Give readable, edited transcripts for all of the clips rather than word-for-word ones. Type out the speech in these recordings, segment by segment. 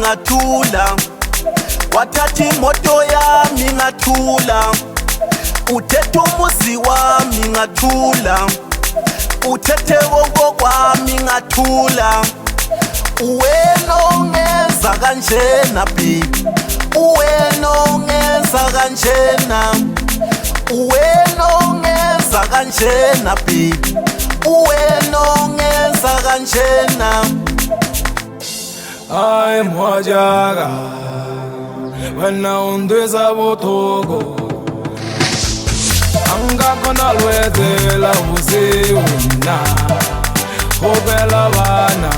ngathula, wathatha imoto yami ngathula, uthethe umuzi wami ngathula, uthethe konke kwami ngathula. Wena ongenza kanjena baby, wena ongenza kanjena, wena ongenza kanjena baby, wena ongenza kanjena. Ay mwajaga wena undweza botoko anga kona lwezela uziuna hobela bana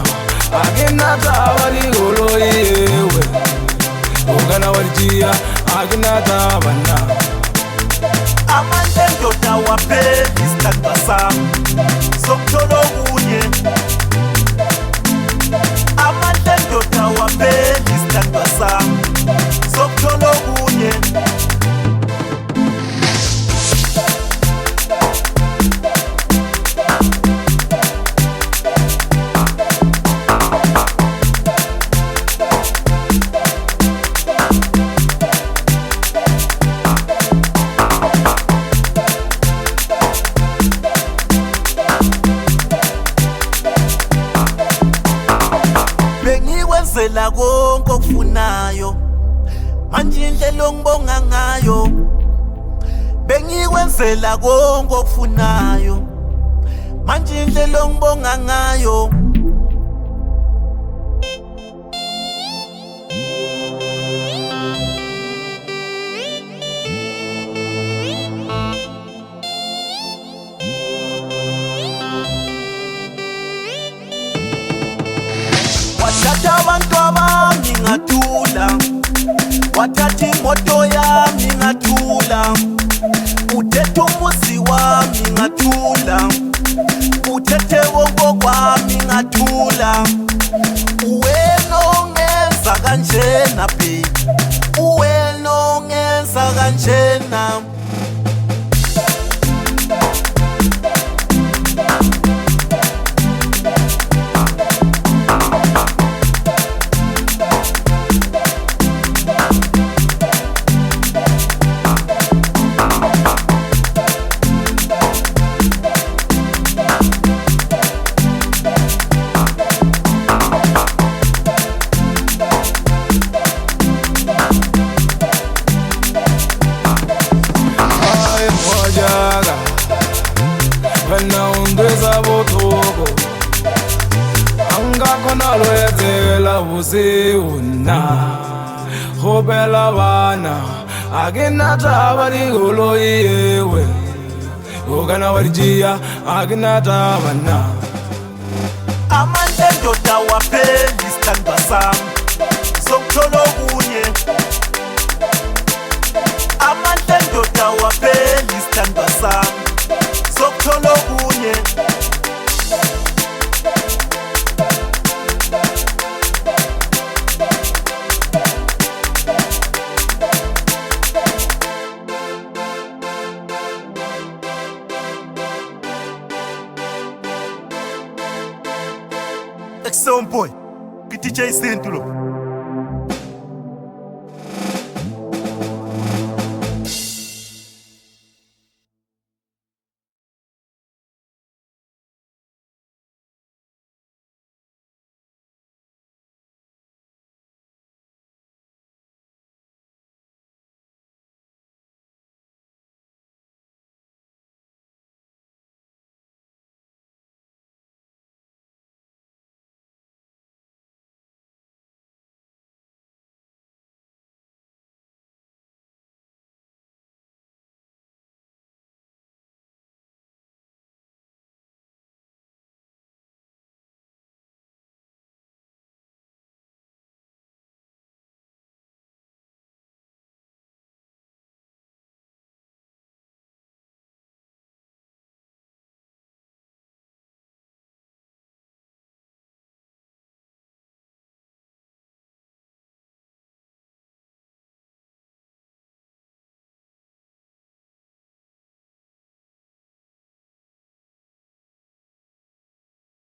aginata waligolo yewe ugana walijia aginata bana amandla ndoda waphela isithandwa sami sokuthola okunye. Amandla ndoda waphela isithandwa sami sokuthola okunye. Bengikwenzela konke okufunayo, manje indlela ongibonga ngayo. Bengikwenzela konke okufunayo, manje indlela ongibonga ngayo. Wathatha abantu abami ngathula, wathatha imoto yami ngathula, uthethe umuzi wami ngathula, uthethe konke kwami ngathula. Wena ongenza kanjena baby, wena ongenza kanjena. wena undweza botoko anga kona lwezela uziuna hobela bana aginata waligolo yewe ugana walijia aginata bana amandla ndoda waphela isithandwa sami sokuthola okunye. Amandla ndoda waphela isithandwa sami sokuthola okunye. Excellent boy, DJ Sintulo.